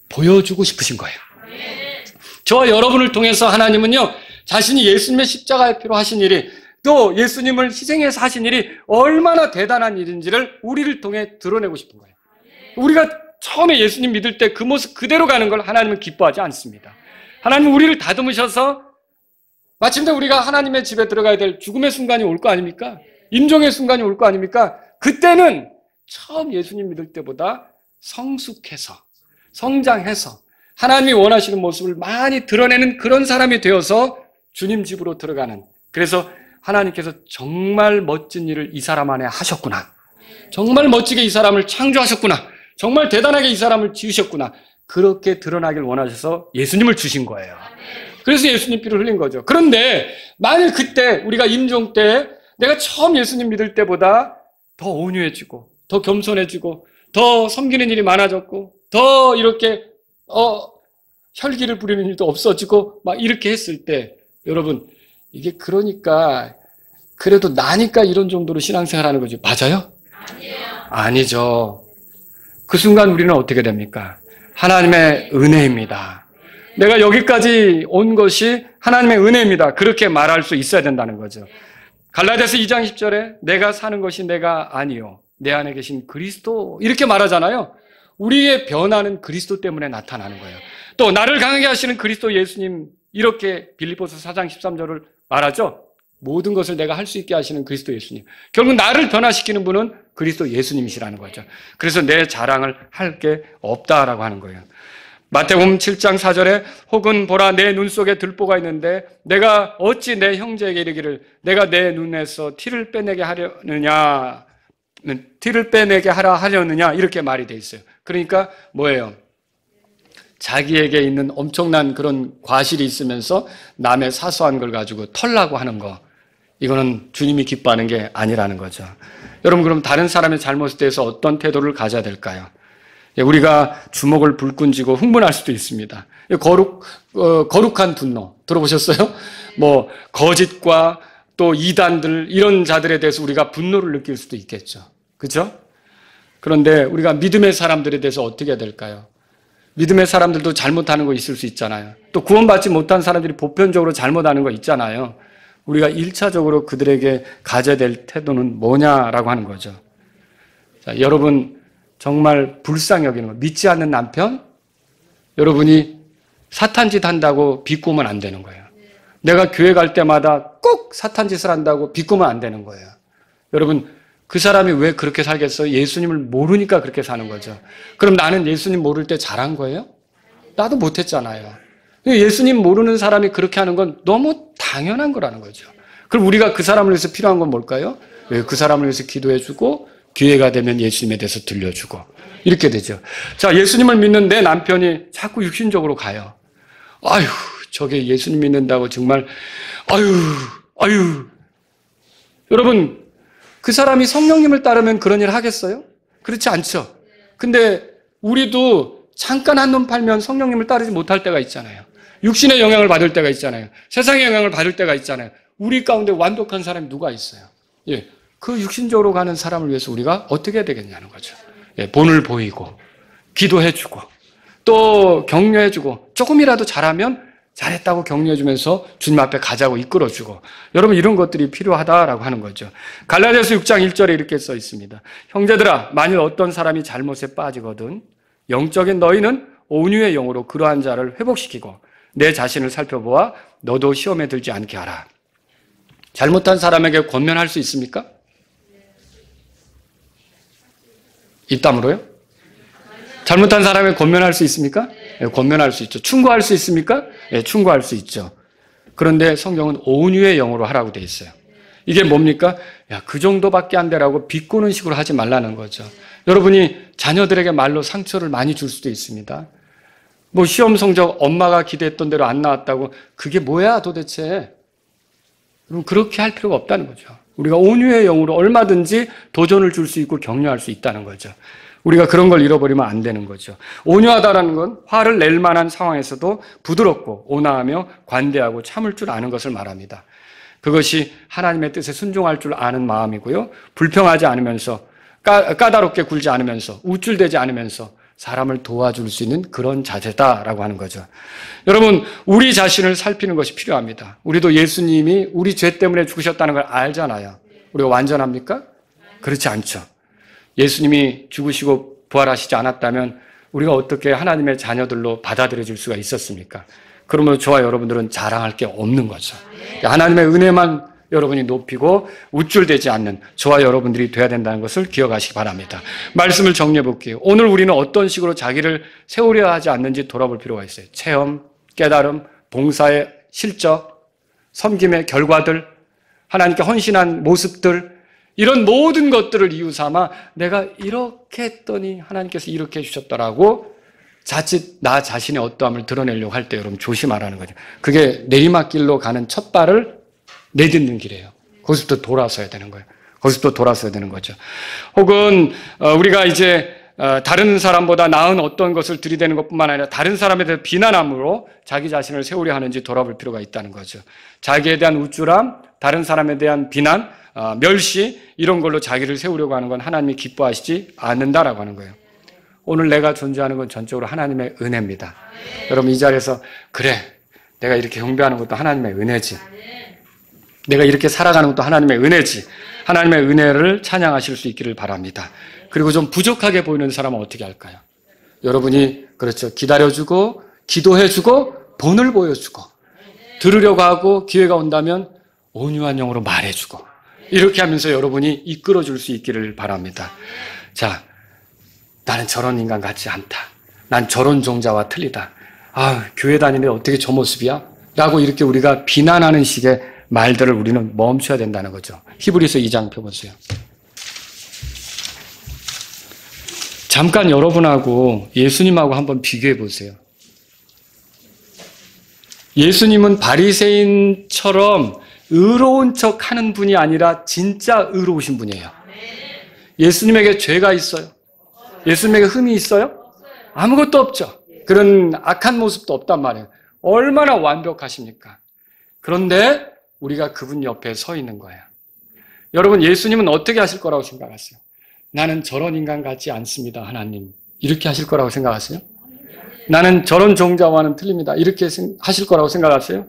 보여주고 싶으신 거예요. 저와 여러분을 통해서 하나님은요, 자신이 예수님의 십자가의 피로 하신 일이, 또 예수님을 희생해서 하신 일이 얼마나 대단한 일인지를 우리를 통해 드러내고 싶은 거예요. 우리가 처음에 예수님 믿을 때 그 모습 그대로 가는 걸 하나님은 기뻐하지 않습니다. 하나님은 우리를 다듬으셔서 마침내 우리가 하나님의 집에 들어가야 될 죽음의 순간이 올 거 아닙니까? 임종의 순간이 올 거 아닙니까? 그때는 처음 예수님 믿을 때보다 성숙해서, 성장해서 하나님이 원하시는 모습을 많이 드러내는 그런 사람이 되어서 주님 집으로 들어가는, 그래서 하나님께서 정말 멋진 일을 이 사람 안에 하셨구나, 정말 멋지게 이 사람을 창조하셨구나, 정말 대단하게 이 사람을 지으셨구나, 그렇게 드러나길 원하셔서 예수님을 주신 거예요. 그래서 예수님 피를 흘린 거죠. 그런데 만일 그때 우리가 임종 때 내가 처음 예수님 믿을 때보다 더 온유해지고 더 겸손해지고 더 섬기는 일이 많아졌고 더 이렇게 혈기를 부리는 일도 없어지고 막 이렇게 했을 때, 여러분, 이게 그러니까 그래도 나니까 이런 정도로 신앙생활하는 거지, 맞아요? 아니죠. 그 순간 우리는 어떻게 됩니까? 하나님의 은혜입니다. 내가 여기까지 온 것이 하나님의 은혜입니다. 그렇게 말할 수 있어야 된다는 거죠. 갈라디아서 2장 10절에 내가 사는 것이 내가 아니요 내 안에 계신 그리스도, 이렇게 말하잖아요. 우리의 변화는 그리스도 때문에 나타나는 거예요. 또 나를 강하게 하시는 그리스도 예수님, 이렇게 빌립보서 4장 13절을 말하죠. 모든 것을 내가 할 수 있게 하시는 그리스도 예수님. 결국 나를 변화시키는 분은 그리스도 예수님이시라는 거죠. 그래서 내 자랑을 할 게 없다라고 하는 거예요. 마태복음 7장 4절에 혹은 보라 내 눈 속에 들보가 있는데 내가 어찌 내 형제에게 이르기를 내가 내 눈에서 티를 빼내게 하라 하려느냐, 이렇게 말이 돼 있어요. 그러니까 뭐예요? 자기에게 있는 엄청난 그런 과실이 있으면서 남의 사소한 걸 가지고 털라고 하는 거, 이거는 주님이 기뻐하는 게 아니라는 거죠. 여러분, 그럼 다른 사람의 잘못에 대해서 어떤 태도를 가져야 될까요? 우리가 주먹을 불끈 쥐고 흥분할 수도 있습니다. 거룩한 분노 들어보셨어요? 뭐 거짓과 또 이단들, 이런 자들에 대해서 우리가 분노를 느낄 수도 있겠죠. 그렇죠? 그런데 우리가 믿음의 사람들에 대해서 어떻게 해야 될까요? 믿음의 사람들도 잘못하는 거 있을 수 있잖아요. 또 구원받지 못한 사람들이 보편적으로 잘못하는 거 있잖아요. 우리가 1차적으로 그들에게 가져야 될 태도는 뭐냐라고 하는 거죠. 자, 여러분, 정말 불쌍히 여기는 거, 믿지 않는 남편, 여러분이 사탄짓 한다고 비꼬면 안 되는 거예요. 내가 교회 갈 때마다 꼭 사탄짓을 한다고 비꼬면 안 되는 거예요. 여러분, 그 사람이 왜 그렇게 살겠어요? 예수님을 모르니까 그렇게 사는 거죠. 그럼 나는 예수님 모를 때 잘한 거예요? 나도 못했잖아요. 예수님 모르는 사람이 그렇게 하는 건 너무 당연한 거라는 거죠. 그럼 우리가 그 사람을 위해서 필요한 건 뭘까요? 그 사람을 위해서 기도해주고 기회가 되면 예수님에 대해서 들려주고 이렇게 되죠. 자, 예수님을 믿는 내 남편이 자꾸 육신적으로 가요. 아유, 저게 예수님 믿는다고 정말 아유. 여러분, 그 사람이 성령님을 따르면 그런 일 하겠어요? 그렇지 않죠. 근데 우리도 잠깐 한눈 팔면 성령님을 따르지 못할 때가 있잖아요. 육신의 영향을 받을 때가 있잖아요. 세상의 영향을 받을 때가 있잖아요. 우리 가운데 완벽한 사람이 누가 있어요? 예, 그 육신적으로 가는 사람을 위해서 우리가 어떻게 해야 되겠냐는 거죠. 예, 본을 보이고 기도해주고 또 격려해주고 조금이라도 잘하면 잘했다고 격려해주면서 주님 앞에 가자고 이끌어주고 여러분 이런 것들이 필요하다라고 하는 거죠. 갈라디아서 6장 1절에 이렇게 써 있습니다. 형제들아 만일 어떤 사람이 잘못에 빠지거든 영적인 너희는 온유의 영으로 그러한 자를 회복시키고 내 자신을 살펴보아 너도 시험에 들지 않게 하라. 잘못한 사람에게 권면할 수 있습니까? 입담으로요? 잘못한 사람에게 권면할 수 있습니까? 네, 권면할 수 있죠. 충고할 수 있습니까? 네, 충고할 수 있죠. 그런데 성경은 온유의 영으로 하라고 되어 있어요. 이게 뭡니까? 야, 그 정도밖에 안 되라고 비꼬는 식으로 하지 말라는 거죠. 여러분이 자녀들에게 말로 상처를 많이 줄 수도 있습니다. 뭐 시험 성적 엄마가 기대했던 대로 안 나왔다고 그게 뭐야 도대체? 그럼 그렇게 할 필요가 없다는 거죠. 우리가 온유의 영으로 얼마든지 도전을 줄 수 있고 격려할 수 있다는 거죠. 우리가 그런 걸 잃어버리면 안 되는 거죠. 온유하다라는 건 화를 낼 만한 상황에서도 부드럽고 온화하며 관대하고 참을 줄 아는 것을 말합니다. 그것이 하나님의 뜻에 순종할 줄 아는 마음이고요. 불평하지 않으면서 까다롭게 굴지 않으면서 우쭐대지 않으면서 사람을 도와줄 수 있는 그런 자세다라고 하는 거죠. 여러분 우리 자신을 살피는 것이 필요합니다. 우리도 예수님이 우리 죄 때문에 죽으셨다는 걸 알잖아요. 우리가 완전합니까? 그렇지 않죠. 예수님이 죽으시고 부활하시지 않았다면 우리가 어떻게 하나님의 자녀들로 받아들여질 수가 있었습니까? 그러면 저와 여러분들은 자랑할 게 없는 거죠. 하나님의 은혜만 여러분이 높이고 우쭐대지 않는 저와 여러분들이 돼야 된다는 것을 기억하시기 바랍니다. 말씀을 정리해 볼게요. 오늘 우리는 어떤 식으로 자기를 세우려 하지 않는지 돌아볼 필요가 있어요. 체험, 깨달음, 봉사의 실적, 섬김의 결과들, 하나님께 헌신한 모습들, 이런 모든 것들을 이유 삼아 내가 이렇게 했더니 하나님께서 이렇게 해주셨더라고 자칫 나 자신의 어떠함을 드러내려고 할 때 여러분 조심하라는 거죠. 그게 내리막길로 가는 첫 발을 내딛는 길이에요. 거기서부터 돌아서야 되는 거예요. 거기서부터 돌아서야 되는 거죠. 혹은 우리가 이제 다른 사람보다 나은 어떤 것을 들이대는 것뿐만 아니라 다른 사람에 대해 비난함으로 자기 자신을 세우려 하는지 돌아볼 필요가 있다는 거죠. 자기에 대한 우쭐함, 다른 사람에 대한 비난, 멸시 이런 걸로 자기를 세우려고 하는 건 하나님이 기뻐하시지 않는다라고 하는 거예요. 오늘 내가 존재하는 건 전적으로 하나님의 은혜입니다. 여러분 이 자리에서 그래 내가 이렇게 경배하는 것도 하나님의 은혜지. 내가 이렇게 살아가는 것도 하나님의 은혜지. 하나님의 은혜를 찬양하실 수 있기를 바랍니다. 그리고 좀 부족하게 보이는 사람은 어떻게 할까요? 여러분이 그렇죠. 기다려주고 기도해주고 본을 보여주고 들으려고 하고 기회가 온다면 온유한 영으로 말해주고 이렇게 하면서 여러분이 이끌어줄 수 있기를 바랍니다. 자, 나는 저런 인간 같지 않다. 난 저런 종자와 틀리다. 아, 교회 다니는데 어떻게 저 모습이야? 라고 이렇게 우리가 비난하는 식의 말들을 우리는 멈춰야 된다는 거죠. 히브리서 2장 펴보세요. 잠깐 여러분하고 예수님하고 한번 비교해 보세요. 예수님은 바리새인처럼 의로운 척 하는 분이 아니라 진짜 의로우신 분이에요. 예수님에게 죄가 있어요? 예수님에게 흠이 있어요? 아무것도 없죠. 그런 악한 모습도 없단 말이에요. 얼마나 완벽하십니까? 그런데 우리가 그분 옆에 서 있는 거예요. 여러분 예수님은 어떻게 하실 거라고 생각하세요? 나는 저런 인간 같지 않습니다. 하나님. 이렇게 하실 거라고 생각하세요? 나는 저런 종자와는 틀립니다. 이렇게 하실 거라고 생각하세요?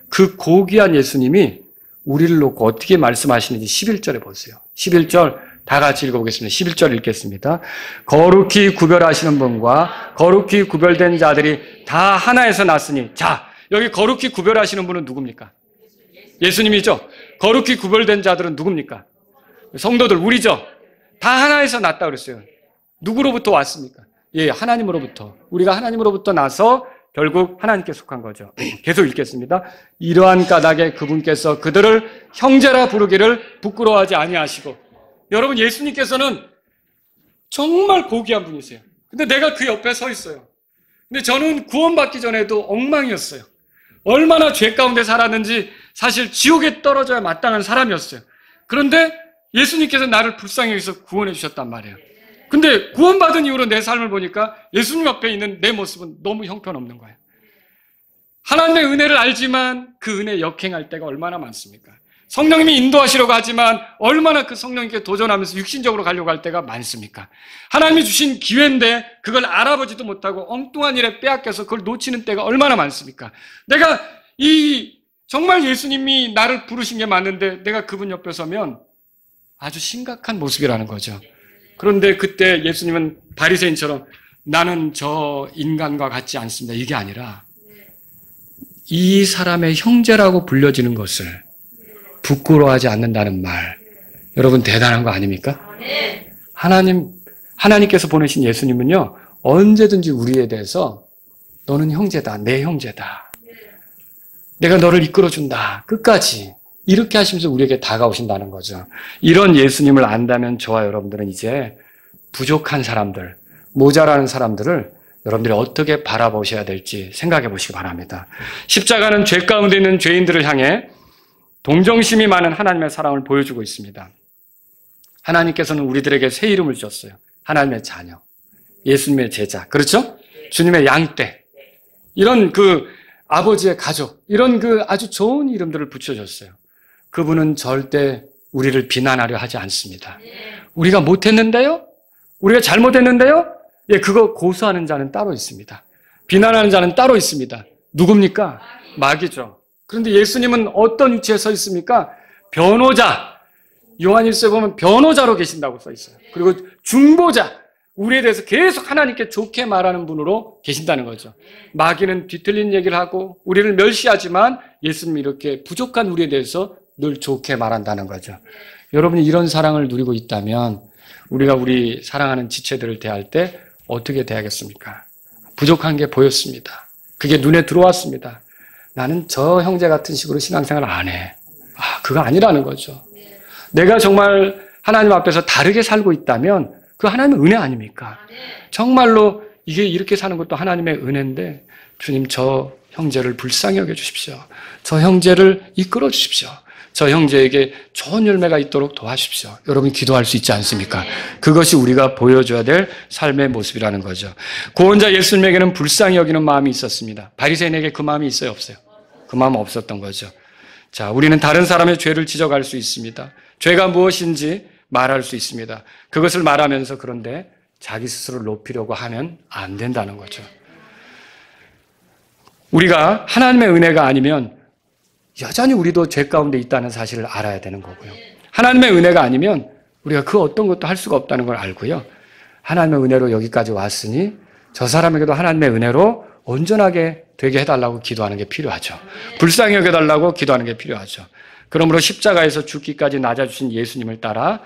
그 고귀한 예수님이 우리를 놓고 어떻게 말씀하시는지 11절에 보세요. 11절 다 같이 읽어보겠습니다. 11절 읽겠습니다. 거룩히 구별하시는 분과 거룩히 구별된 자들이 다 하나에서 났으니. 자, 여기 거룩히 구별하시는 분은 누굽니까? 예수님이죠. 거룩히 구별된 자들은 누굽니까? 성도들, 우리죠. 다 하나에서 났다 그랬어요. 누구로부터 왔습니까? 예, 하나님으로부터. 우리가 하나님으로부터 나서 결국 하나님께 속한 거죠. 계속 읽겠습니다. 이러한 까닭에 그분께서 그들을 형제라 부르기를 부끄러워하지 아니하시고. 여러분 예수님께서는 정말 고귀한 분이세요. 근데 내가 그 옆에 서 있어요. 근데 저는 구원받기 전에도 엉망이었어요. 얼마나 죄 가운데 살았는지 사실 지옥에 떨어져야 마땅한 사람이었어요. 그런데 예수님께서 나를 불쌍히 여기서 구원해 주셨단 말이에요. 근데 구원받은 이후로 내 삶을 보니까 예수님 앞에 있는 내 모습은 너무 형편없는 거예요. 하나님의 은혜를 알지만 그 은혜에 역행할 때가 얼마나 많습니까? 성령님이 인도하시려고 하지만 얼마나 그 성령님께 도전하면서 육신적으로 가려고 할 때가 많습니까? 하나님이 주신 기회인데 그걸 알아보지도 못하고 엉뚱한 일에 빼앗겨서 그걸 놓치는 때가 얼마나 많습니까? 내가 정말 예수님이 나를 부르신 게 맞는데 내가 그분 옆에 서면 아주 심각한 모습이라는 거죠. 그런데 그때 예수님은 바리새인처럼 나는 저 인간과 같지 않습니다. 이게 아니라 이 사람의 형제라고 불려지는 것을 부끄러워하지 않는다는 말. 여러분 대단한 거 아닙니까? 하나님께서 보내신 예수님은요, 언제든지 우리에 대해서 너는 형제다, 내 형제다. 내가 너를 이끌어준다. 끝까지. 이렇게 하시면서 우리에게 다가오신다는 거죠. 이런 예수님을 안다면 저와 여러분들은 이제 부족한 사람들, 모자라는 사람들을 여러분들이 어떻게 바라보셔야 될지 생각해 보시기 바랍니다. 십자가는 죄 가운데 있는 죄인들을 향해 동정심이 많은 하나님의 사랑을 보여주고 있습니다. 하나님께서는 우리들에게 새 이름을 주셨어요. 하나님의 자녀, 예수님의 제자, 그렇죠? 주님의 양떼, 이런 그 아버지의 가족, 이런 그 아주 좋은 이름들을 붙여줬어요. 그분은 절대 우리를 비난하려 하지 않습니다. 우리가 못했는데요? 우리가 잘못했는데요? 예, 그거 고소하는 자는 따로 있습니다. 비난하는 자는 따로 있습니다. 누굽니까? 마귀죠. 그런데 예수님은 어떤 위치에 서 있습니까? 변호자. 요한일서에 보면 변호자로 계신다고 써 있어요. 그리고 중보자. 우리에 대해서 계속 하나님께 좋게 말하는 분으로 계신다는 거죠. 마귀는 뒤틀린 얘기를 하고 우리를 멸시하지만 예수님이 이렇게 부족한 우리에 대해서 늘 좋게 말한다는 거죠. 여러분이 이런 사랑을 누리고 있다면 우리가 우리 사랑하는 지체들을 대할 때 어떻게 대하겠습니까? 부족한 게 보였습니다. 그게 눈에 들어왔습니다. 나는 저 형제 같은 식으로 신앙생활 안 해. 그거 아니라는 거죠. 내가 정말 하나님 앞에서 다르게 살고 있다면 그 하나님의 은혜 아닙니까? 정말로 이게 이렇게 사는 것도 하나님의 은혜인데 주님 저 형제를 불쌍히 여겨주십시오. 저 형제를 이끌어 주십시오. 저 형제에게 좋은 열매가 있도록 도와주십시오. 여러분 기도할 수 있지 않습니까? 그것이 우리가 보여줘야 될 삶의 모습이라는 거죠. 구원자 예수님에게는 불쌍히 여기는 마음이 있었습니다. 바리새인에게 그 마음이 있어요, 없어요? 그 마음은 없었던 거죠. 자, 우리는 다른 사람의 죄를 지적할 수 있습니다. 죄가 무엇인지 말할 수 있습니다. 그것을 말하면서 그런데 자기 스스로를 높이려고 하면 안 된다는 거죠. 우리가 하나님의 은혜가 아니면 여전히 우리도 죄 가운데 있다는 사실을 알아야 되는 거고요. 하나님의 은혜가 아니면 우리가 그 어떤 것도 할 수가 없다는 걸 알고요. 하나님의 은혜로 여기까지 왔으니 저 사람에게도 하나님의 은혜로 온전하게 되게 해달라고 기도하는 게 필요하죠. 불쌍히 여겨달라고 기도하는 게 필요하죠. 그러므로 십자가에서 죽기까지 낮아주신 예수님을 따라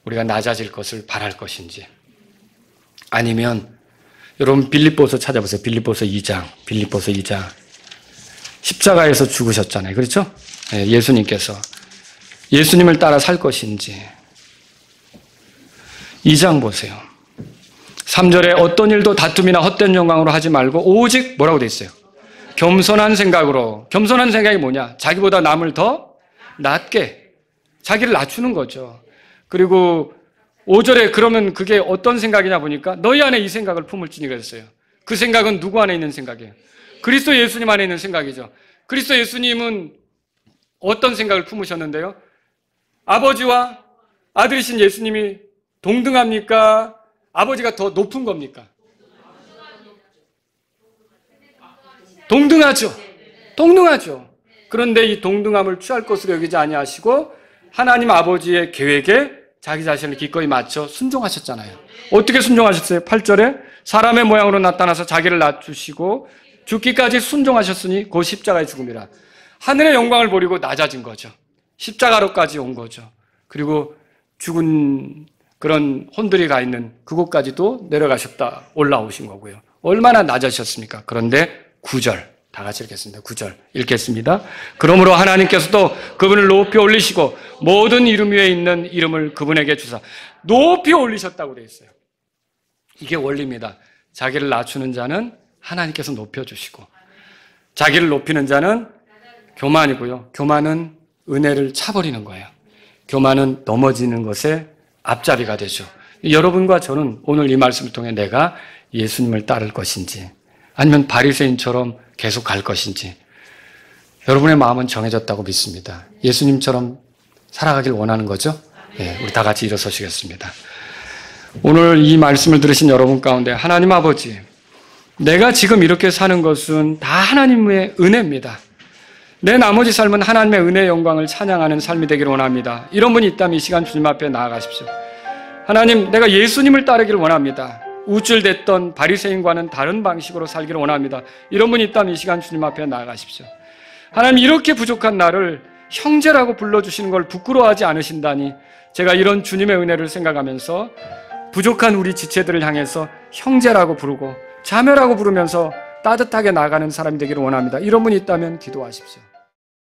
우리가 낮아질 것을 바랄 것인지, 아니면 여러분 빌립보서 찾아보세요. 빌립보서 2장. 십자가에서 죽으셨잖아요. 그렇죠? 예수님께서 예수님을 따라 살 것인지. 2장 보세요. 3절에 어떤 일도 다툼이나 헛된 영광으로 하지 말고 오직 뭐라고 돼 있어요? 겸손한 생각으로. 겸손한 생각이 뭐냐? 자기보다 남을 더 낮게, 자기를 낮추는 거죠. 그리고 5절에 그러면 그게 어떤 생각이냐 보니까 너희 안에 이 생각을 품을지니 그랬어요. 그 생각은 누구 안에 있는 생각이에요? 그리스도 예수님 안에 있는 생각이죠. 그리스도 예수님은 어떤 생각을 품으셨는데요? 아버지와 아들이신 예수님이 동등합니까? 아버지가 더 높은 겁니까? 동등하죠. 그런데 이 동등함을 취할 것으로 여기지 아니하시고 하나님 아버지의 계획에 자기 자신을 기꺼이 맞춰 순종하셨잖아요. 어떻게 순종하셨어요? 8절에 사람의 모양으로 나타나서 자기를 낮추시고 죽기까지 순종하셨으니 곧 십자가의 죽음이라. 하늘의 영광을 버리고 낮아진 거죠. 십자가로까지 온 거죠. 그리고 죽은 그런 혼들이 가 있는 그곳까지도 내려가셨다 올라오신 거고요. 얼마나 낮아지셨습니까? 그런데 9절 다 같이 읽겠습니다. 9절 읽겠습니다. 그러므로 하나님께서도 그분을 높이 올리시고 모든 이름 위에 있는 이름을 그분에게 주사. 높이 올리셨다고 되어 있어요. 이게 원리입니다. 자기를 낮추는 자는 하나님께서 높여주시고, 자기를 높이는 자는 교만이고요. 교만은 은혜를 차버리는 거예요. 교만은 넘어지는 것에 앞잡이가 되죠. 여러분과 저는 오늘 이 말씀을 통해 내가 예수님을 따를 것인지 아니면 바리새인처럼 계속 갈 것인지 여러분의 마음은 정해졌다고 믿습니다. 예수님처럼 살아가길 원하는 거죠? 네, 우리 다 같이 일어서시겠습니다. 오늘 이 말씀을 들으신 여러분 가운데 하나님 아버지, 내가 지금 이렇게 사는 것은 다 하나님의 은혜입니다. 내 나머지 삶은 하나님의 은혜의 영광을 찬양하는 삶이 되기를 원합니다. 이런 분이 있다면 이 시간 주님 앞에 나아가십시오. 하나님, 내가 예수님을 따르기를 원합니다. 우쭐댔던 바리새인과는 다른 방식으로 살기를 원합니다. 이런 분이 있다면 이 시간 주님 앞에 나아가십시오. 하나님, 이렇게 부족한 나를 형제라고 불러주시는 걸 부끄러워하지 않으신다니 제가 이런 주님의 은혜를 생각하면서 부족한 우리 지체들을 향해서 형제라고 부르고 자매라고 부르면서 따뜻하게 나가는 사람이 되기를 원합니다. 이런 분이 있다면 기도하십시오.